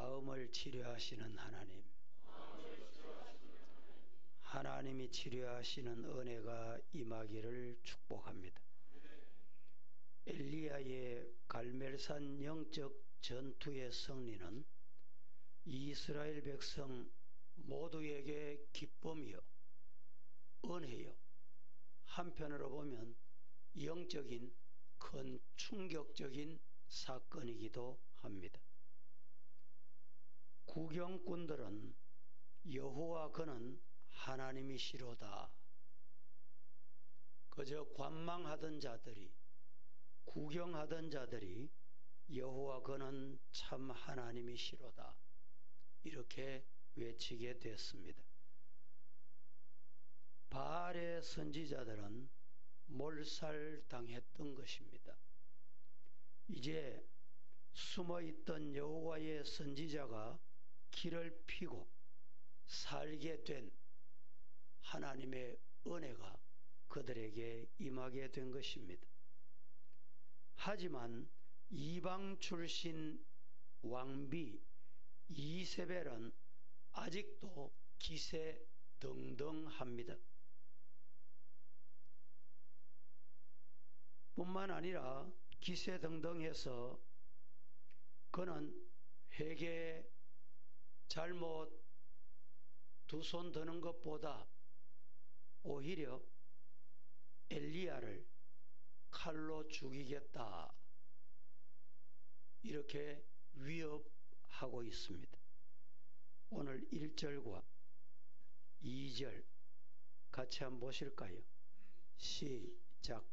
마음을 치료하시는 하나님, 하나님이 치료하시는 은혜가 임하기를 축복합니다. 엘리야의 갈멜산 영적 전투의 승리는 이스라엘 백성 모두에게 기쁨이요, 은혜요, 한편으로 보면 영적인 큰 충격적인 사건이기도 합니다. 구경꾼들은 여호와 그는 하나님이시로다. 그저 관망하던 자들이, 구경하던 자들이 여호와 그는 참 하나님이시로다, 이렇게 외치게 됐습니다. 바알의 선지자들은 몰살당했던 것입니다. 이제 숨어있던 여호와의 선지자가 길을 피고 살게 된 하나님의 은혜가 그들에게 임하게 된 것입니다. 하지만 이방 출신 왕비 이세벨은 아직도 기세등등합니다. 뿐만 아니라 기세등등해서 그는 회개 잘못 두 손 드는 것보다 오히려 엘리야를 칼로 죽이겠다, 이렇게 위협하고 있습니다. 오늘 1절과 2절 같이 한번 보실까요? 시작.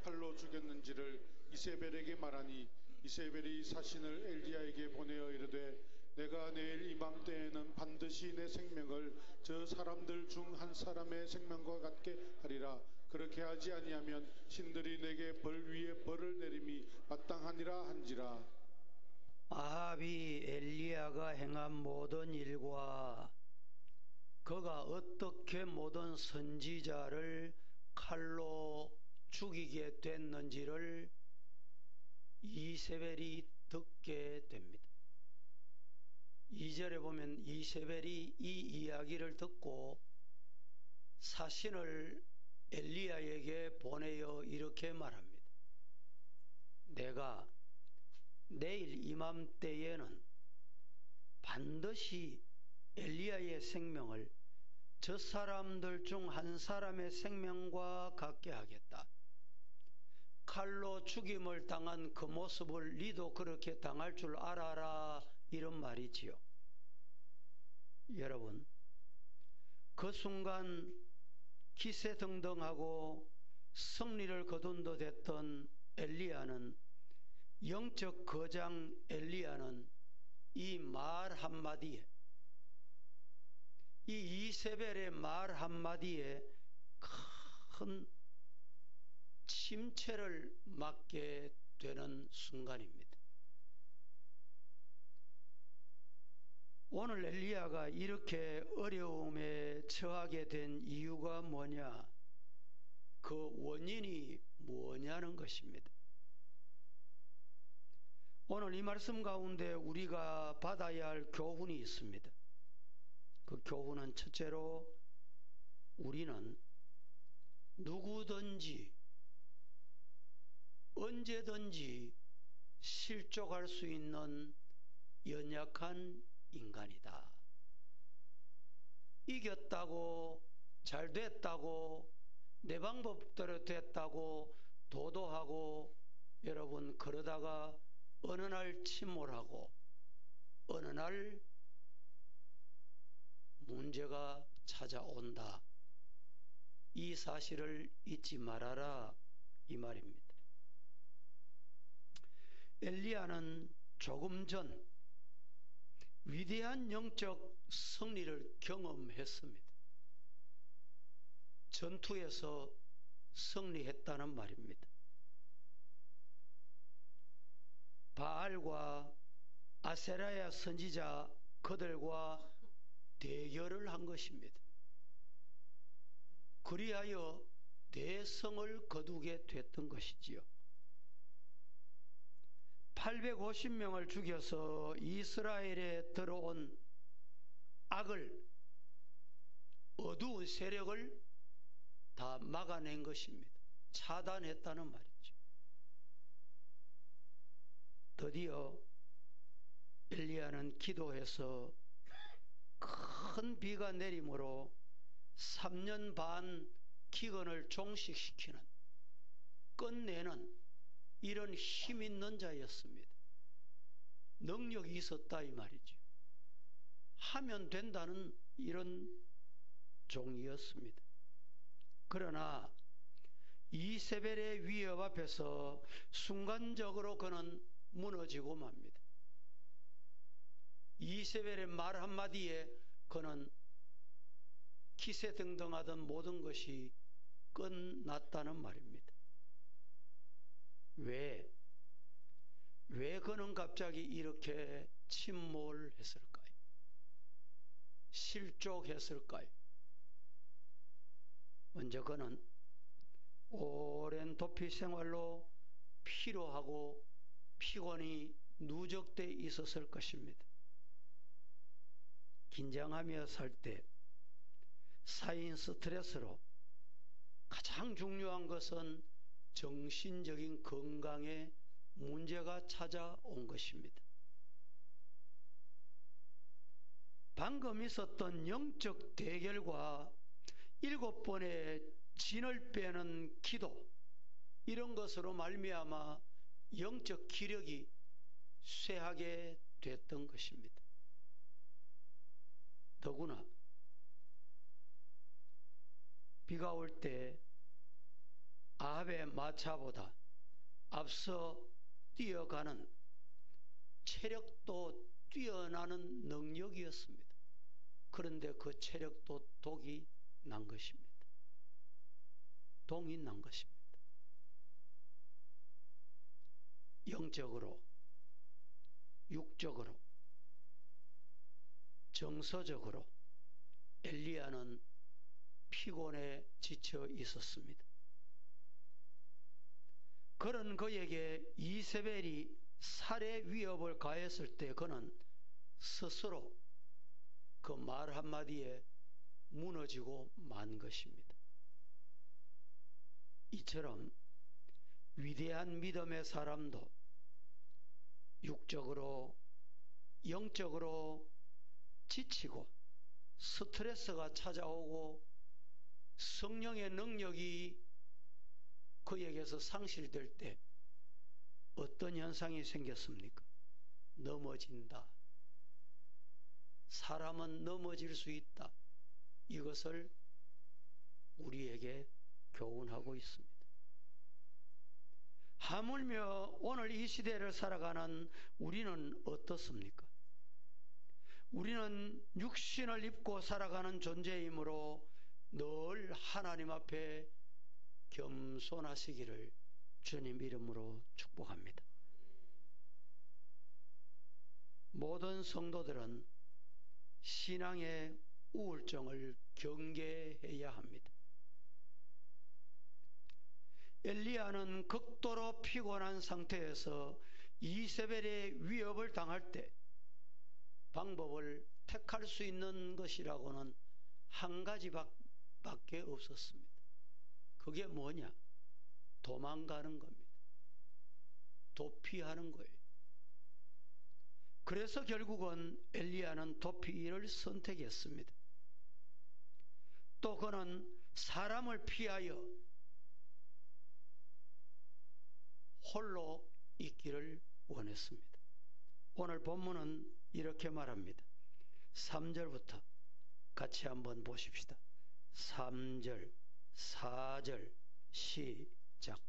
칼로 죽였는지를 이세벨에게 말하니 이세벨이 사신을 엘리야에게 보내어 이르되 내가 내일 이맘때에는 반드시 내 생명을 저 사람들 중 한 사람의 생명과 같게 하리라. 그렇게 하지 아니하면 신들이 내게 벌 위에 벌을 내림이 마땅하니라 한지라. 아합이 엘리야가 행한 모든 일과 그가 어떻게 모든 선지자를 칼로 죽이게 됐는지를 이세벨이 듣게 됩니다. 2절에 보면 이세벨이 이 이야기를 듣고 사신을 엘리야에게 보내어 이렇게 말합니다. 내가 내일 이맘때에는 반드시 엘리야의 생명을 저 사람들 중 한 사람의 생명과 같게 하겠다. 칼로 죽임을 당한 그 모습을 니도 그렇게 당할 줄 알아라, 이런 말이지요. 여러분, 그 순간 기세등등하고 승리를 거둔 듯 했던 엘리야는, 영적 거장 엘리야는 이 말 한마디에, 이 이세벨의 말 한마디에 큰 침체를 맞게 되는 순간입니다. 오늘 엘리야가 이렇게 어려움에 처하게 된 이유가 뭐냐? 그 원인이 뭐냐는 것입니다. 오늘 이 말씀 가운데 우리가 받아야 할 교훈이 있습니다. 그 교훈은 첫째로, 우리는 누구든지 언제든지 실족할 수 있는 연약한 인간이다. 이겼다고, 잘 됐다고, 내 방법대로 됐다고 도도하고, 여러분, 그러다가 어느 날 침몰하고 어느 날 문제가 찾아온다, 이 사실을 잊지 말아라, 이 말입니다. 엘리야는 조금 전 위대한 영적 승리를 경험했습니다. 전투에서 승리했다는 말입니다. 바알과 아세라야 선지자 그들과 대결을 한 것입니다. 그리하여 대성을 거두게 됐던 것이지요. 850명을 죽여서 이스라엘에 들어온 악을, 어두운 세력을 다 막아낸 것입니다. 차단했다는 말이죠. 드디어 엘리야는 기도해서 큰 비가 내림으로 3년 반 기근을 종식시키는, 끝내는 이런 힘 있는 자였습니다. 능력이 있었다 이 말이죠. 하면 된다는 이런 종이었습니다. 그러나 이세벨의 위협 앞에서 순간적으로 그는 무너지고 맙니다. 이세벨의 말 한마디에 그는 기세등등하던 모든 것이 끝났다는 말입니다. 왜 그는 갑자기 이렇게 침몰했을까요? 실족했을까요? 먼저 그는 오랜 도피 생활로 피로하고 피곤이 누적돼 있었을 것입니다. 긴장하며 살 때 쌓인 스트레스로 가장 중요한 것은 정신적인 건강에 문제가 찾아온 것입니다. 방금 있었던 영적 대결과 7번의 진을 빼는 기도, 이런 것으로 말미암아 영적 기력이 쇠하게 됐던 것입니다. 더구나 비가 올 때 아합의 마차보다 앞서 뛰어가는 체력도 뛰어나는 능력이었습니다. 그런데 그 체력도 독이 난 것입니다. 동이 난 것입니다. 영적으로, 육적으로, 정서적으로 엘리야는 피곤에 지쳐 있었습니다. 그런 그에게 이세벨이 살해 위협을 가했을 때 그는 스스로 그 말 한마디에 무너지고 만 것입니다. 이처럼 위대한 믿음의 사람도 육적으로, 영적으로 지치고 스트레스가 찾아오고 성령의 능력이 그에게서 상실될 때 어떤 현상이 생겼습니까? 넘어진다. 사람은 넘어질 수 있다. 이것을 우리에게 교훈하고 있습니다. 하물며 오늘 이 시대를 살아가는 우리는 어떻습니까? 우리는 육신을 입고 살아가는 존재이므로 늘 하나님 앞에 겸손하시기를 주님 이름으로 축복합니다. 모든 성도들은 신앙의 우울증을 경계해야 합니다. 엘리야는 극도로 피곤한 상태에서 이세벨의 위협을 당할 때 방법을 택할 수 있는 것이라고는 한 가지밖에 없었습니다. 그게 뭐냐? 도망가는 겁니다. 도피하는 거예요. 그래서 결국은 엘리야는 도피를 선택했습니다. 또 그는 사람을 피하여 홀로 있기를 원했습니다. 오늘 본문은 이렇게 말합니다. 3절부터 같이 한번 보십시다. 3절, 4절 시작.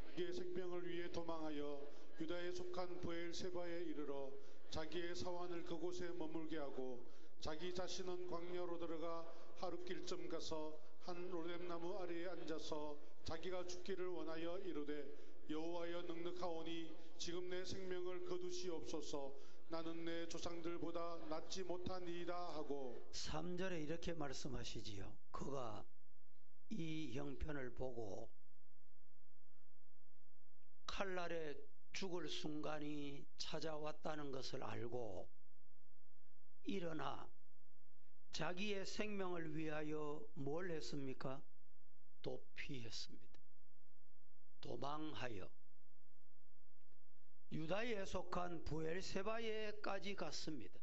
자기의 생명을 위해 도망하여 유다에 속한 브엘세바에 이르러 자기의 사환을 그곳에 머물게 하고 자기 자신은 광야로 들어가 하룻길쯤 가서 한 로뎀나무 아래에 앉아서 자기가 죽기를 원하여 이르되 여호와여 넉넉하오니 지금 내 생명을 거두시옵소서. 나는 내 조상들보다 낫지 못하니이다 하고 3절에 이렇게 말씀하시지요. 그가 이 형편을 보고 칼날에 죽을 순간이 찾아왔다는 것을 알고 일어나 자기의 생명을 위하여 뭘 했습니까? 도피했습니다. 도망하여 유다에 속한 부엘세바에까지 갔습니다.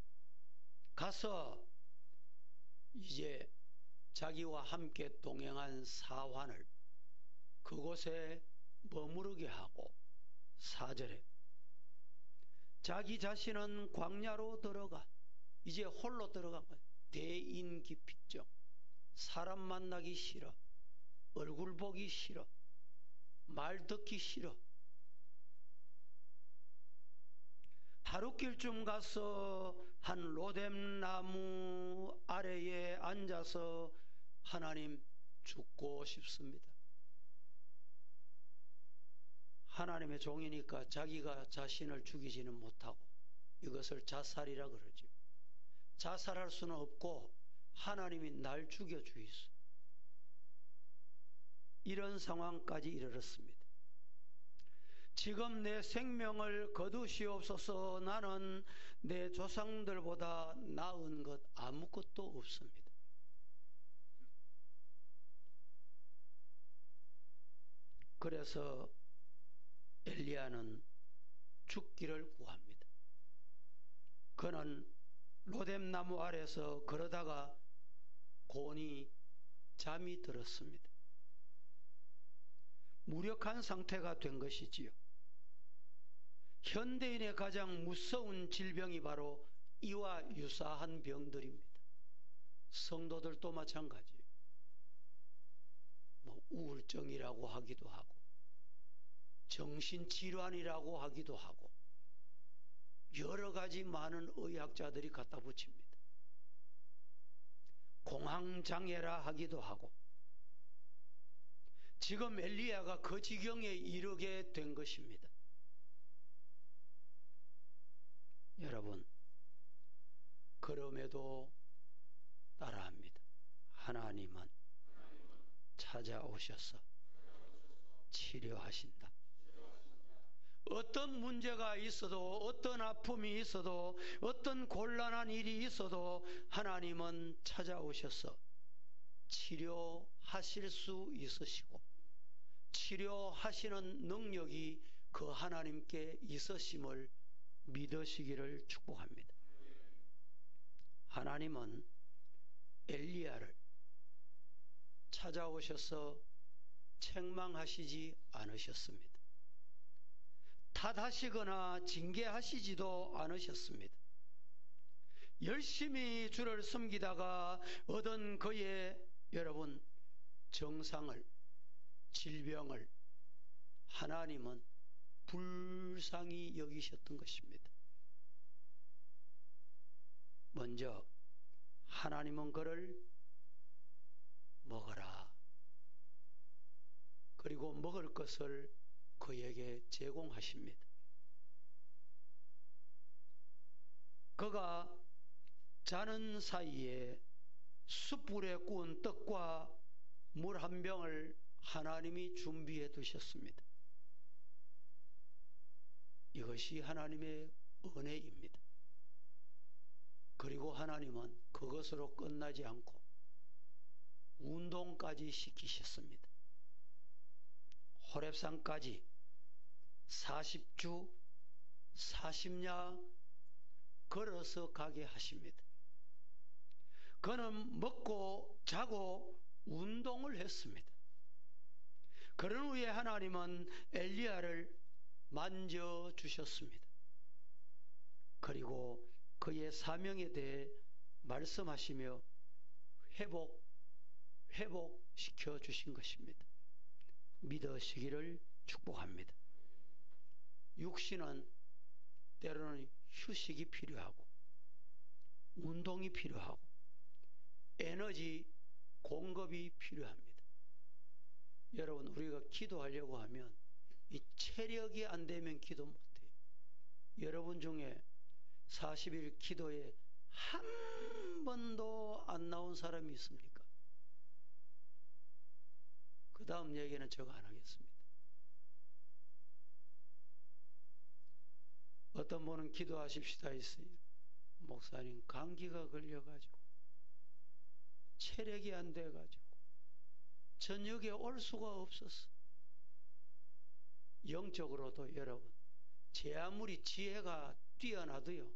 가서 이제 자기와 함께 동행한 사환을 그곳에 머무르게 하고 4절에 자기 자신은 광야로 들어가 이제 홀로 들어간 거예요. 대인기피증, 사람 만나기 싫어, 얼굴 보기 싫어, 말 듣기 싫어. 하룻길쯤 가서 한 로뎀나무 아래에 앉아서 하나님 죽고 싶습니다. 하나님의 종이니까 자기가 자신을 죽이지는 못하고 이것을 자살이라 그러죠. 자살할 수는 없고 하나님이 날 죽여 주이소. 이런 상황까지 이르렀습니다. 지금 내 생명을 거두시옵소서. 나는 내 조상들보다 나은 것 아무것도 없습니다. 그래서 엘리야는 죽기를 구합니다. 그는 로뎀나무 아래서 걸어다가 곤히 잠이 들었습니다. 무력한 상태가 된 것이지요. 현대인의 가장 무서운 질병이 바로 이와 유사한 병들입니다. 성도들도 마찬가지예요. 우울증이라고 하기도 하고 정신질환이라고 하기도 하고 여러 가지 많은 의학자들이 갖다 붙입니다. 공황장애라 하기도 하고 지금 엘리야가 그 지경에 이르게 된 것입니다. 여러분, 그럼에도 따라합니다. 하나님은 찾아오셔서 치료하신다. 어떤 문제가 있어도 어떤 아픔이 있어도 어떤 곤란한 일이 있어도 하나님은 찾아오셔서 치료하실 수 있으시고 치료하시는 능력이 그 하나님께 있으심을 믿으시기를 축복합니다. 하나님은 엘리야를 찾아오셔서 책망하시지 않으셨습니다. 탓하시거나 징계하시지도 않으셨습니다. 열심히 주를 섬기다가 얻은 그의 여러분 정상을 질병을 하나님은 불쌍히 여기셨던 것입니다. 먼저 하나님은 그를 먹어라. 그리고 먹을 것을 그에게 제공하십니다. 그가 자는 사이에 숯불에 구운 떡과 물 한 병을 하나님이 준비해 두셨습니다. 이것이 하나님의 은혜입니다. 그리고 하나님은 그것으로 끝나지 않고 운동까지 시키셨습니다. 호렙산까지 40주 40야 걸어서 가게 하십니다. 그는 먹고 자고 운동을 했습니다. 그런 후에 하나님은 엘리야를 만져주셨습니다. 그리고 그의 사명에 대해 말씀하시며 회복시켜 주신 것입니다. 믿으시기를 축복합니다. 육신은 때로는 휴식이 필요하고 운동이 필요하고 에너지 공급이 필요합니다. 여러분, 우리가 기도하려고 하면 이 체력이 안 되면 기도 못해요. 여러분 중에 40일 기도에 한 번도 안 나온 사람이 있습니까? 그 다음 얘기는 제가 안 하겠습니다. 어떤 분은 기도하십시다 했어요. 목사님 감기가 걸려가지고 체력이 안 돼가지고 저녁에 올 수가 없었어. 영적으로도 여러분, 제 아무리 지혜가 뛰어나도요,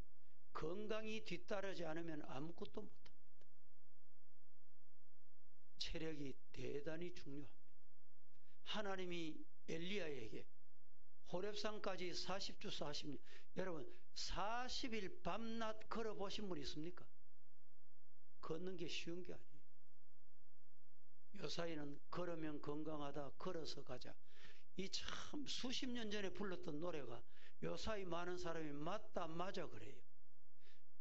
건강이 뒤따르지 않으면 아무것도 못합니다. 체력이 대단히 중요합니다. 하나님이 엘리야에게 호렙산까지 40주 40년, 여러분 40일 밤낮 걸어보신 분 있습니까? 걷는 게 쉬운 게 아니에요. 요사이는 걸으면 건강하다, 걸어서 가자. 이 참 수십 년 전에 불렀던 노래가 요사이 많은 사람이 맞다 맞아 그래요.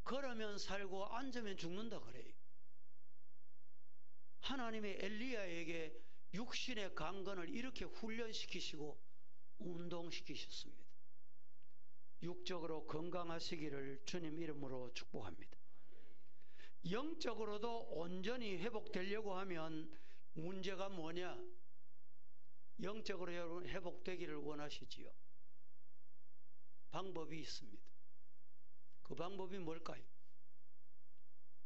걸으면 살고 앉으면 죽는다 그래요. 하나님의 엘리야에게 육신의 강건을 이렇게 훈련시키시고 운동시키셨습니다. 육적으로 건강하시기를 주님 이름으로 축복합니다. 영적으로도 온전히 회복되려고 하면 문제가 뭐냐? 영적으로 여러분 회복되기를 원하시지요? 방법이 있습니다. 그 방법이 뭘까요?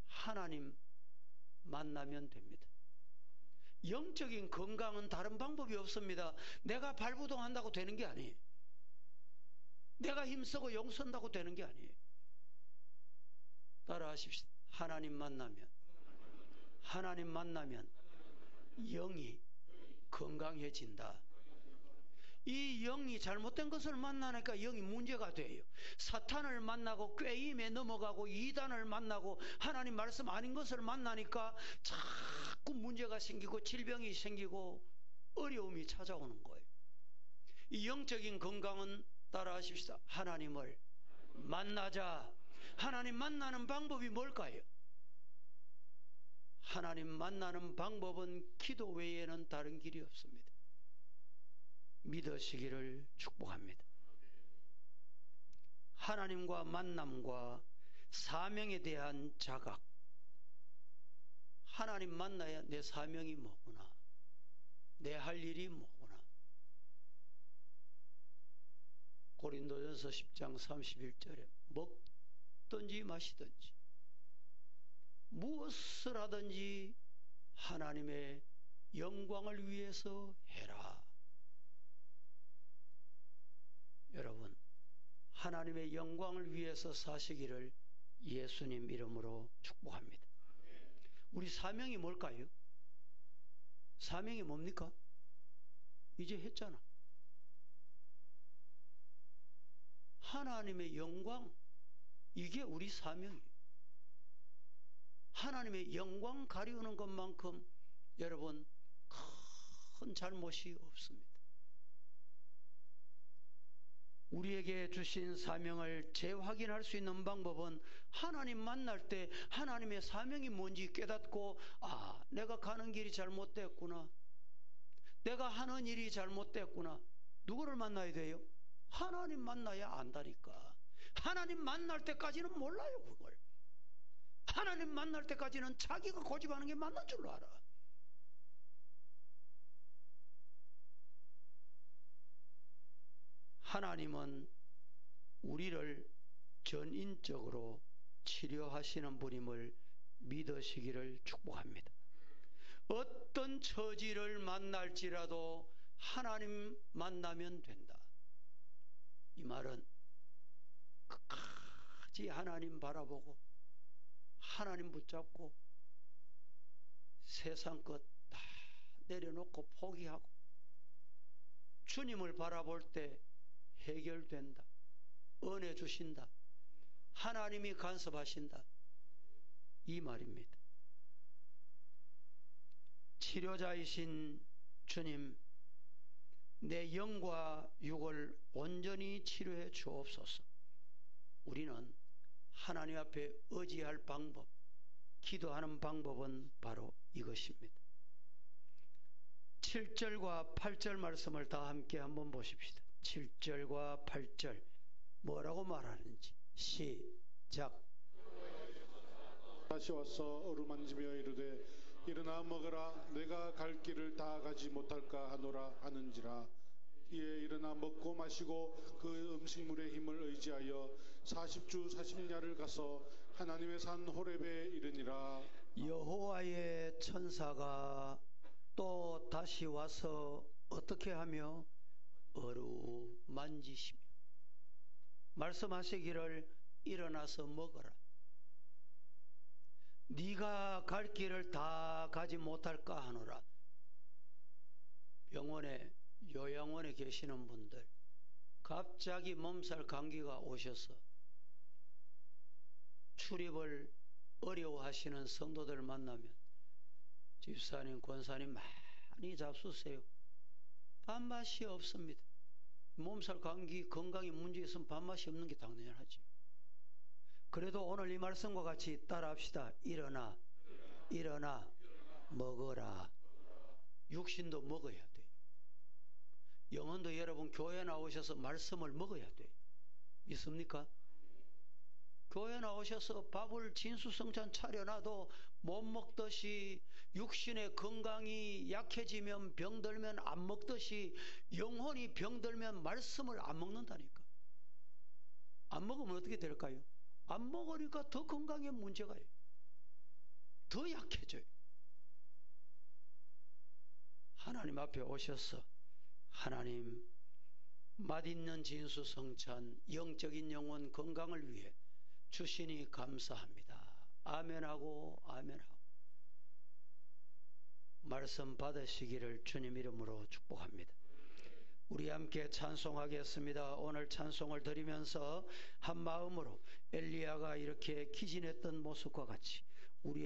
하나님 만나면 됩니다. 영적인 건강은 다른 방법이 없습니다. 내가 발부동한다고 되는 게 아니에요. 내가 힘쓰고 용선다고 되는 게 아니에요. 따라하십시오. 하나님 만나면 영이 건강해진다. 이 영이 잘못된 것을 만나니까 영이 문제가 돼요. 사탄을 만나고 꾀임에 넘어가고 이단을 만나고 하나님 말씀 아닌 것을 만나니까 자꾸 문제가 생기고 질병이 생기고 어려움이 찾아오는 거예요. 이 영적인 건강은 따라하십시다. 하나님을 만나자. 하나님 만나는 방법이 뭘까요? 하나님 만나는 방법은 기도 외에는 다른 길이 없습니다. 믿으시기를 축복합니다. 하나님과 만남과 사명에 대한 자각. 하나님 만나야 내 사명이 뭐구나, 내 할 일이 뭐구나. 고린도전서 10장 31절에 먹든지 마시든지 무엇을 하든지 하나님의 영광을 위해서 해라. 여러분, 하나님의 영광을 위해서 사시기를 예수님 이름으로 축복합니다. 우리 사명이 뭘까요? 사명이 뭡니까? 이제 했잖아. 하나님의 영광, 이게 우리 사명이에요. 하나님의 영광 가리우는 것만큼 여러분 큰 잘못이 없습니다. 우리에게 주신 사명을 재확인할 수 있는 방법은 하나님 만날 때 하나님의 사명이 뭔지 깨닫고, 아, 내가 가는 길이 잘못됐구나, 내가 하는 일이 잘못됐구나. 누구를 만나야 돼요? 하나님 만나야 안다니까. 하나님 만날 때까지는 몰라요. 그걸 하나님 만날 때까지는 자기가 고집하는 게 맞는 줄로 알아. 하나님은 우리를 전인적으로 치료하시는 분임을 믿으시기를 축복합니다. 어떤 처지를 만날지라도 하나님 만나면 된다. 이 말은 끝까지 하나님 바라보고 하나님 붙잡고 세상 것 다 내려놓고 포기하고 주님을 바라볼 때 해결된다. 은혜 주신다. 하나님이 간섭하신다. 이 말입니다. 치료자이신 주님, 내 영과 육을 온전히 치료해 주옵소서. 우리는 하나님 앞에 의지할 방법, 기도하는 방법은 바로 이것입니다. 7절과 8절 말씀을 다 함께 한번 보십시다. 7절과 8절 뭐라고 말하는지 시작. 다시 와서 어루만지며 이르되 일어나 먹으라, 내가 갈 길을 다 가지 못할까 하노라 하는지라. 이에 일어나 먹고 마시고 그 음식물의 힘을 의지하여 40주 40야를 가서 하나님의 산 호렙에 이르니라. 여호와의 천사가 또 다시 와서 어떻게 하며 어루만지시며 말씀하시기를 일어나서 먹어라. 네가 갈 길을 다 가지 못할까 하노라. 병원에 요양원에 계시는 분들 갑자기 몸살 감기가 오셔서 출입을 어려워하시는 성도들 만나면 집사님, 권사님 많이 잡수세요. 밥맛이 없습니다. 몸살, 감기, 건강에 문제 있으면 밥맛이 없는 게 당연하지. 그래도 오늘 이 말씀과 같이 따라합시다. 일어나 먹어라. 육신도 먹어야 돼. 영혼도 여러분 교회 나오셔서 말씀을 먹어야 돼. 있습니까? 교회 나오셔서 밥을 진수성찬 차려놔도 못 먹듯이 육신의 건강이 약해지면 병들면 안 먹듯이 영혼이 병들면 말씀을 안 먹는다니까. 안 먹으면 어떻게 될까요? 안 먹으니까 더 건강에 문제가 있어요. 더 약해져요. 하나님 앞에 오셔서 하나님 맛있는 진수성찬 영적인 영혼 건강을 위해 주시니 감사합니다. 아멘하고 아멘하고 말씀 받으시기를 주님 이름으로 축복합니다. 우리 함께 찬송하겠습니다. 오늘 찬송을 드리면서 한 마음으로 엘리야가 이렇게 기진했던 모습과 같이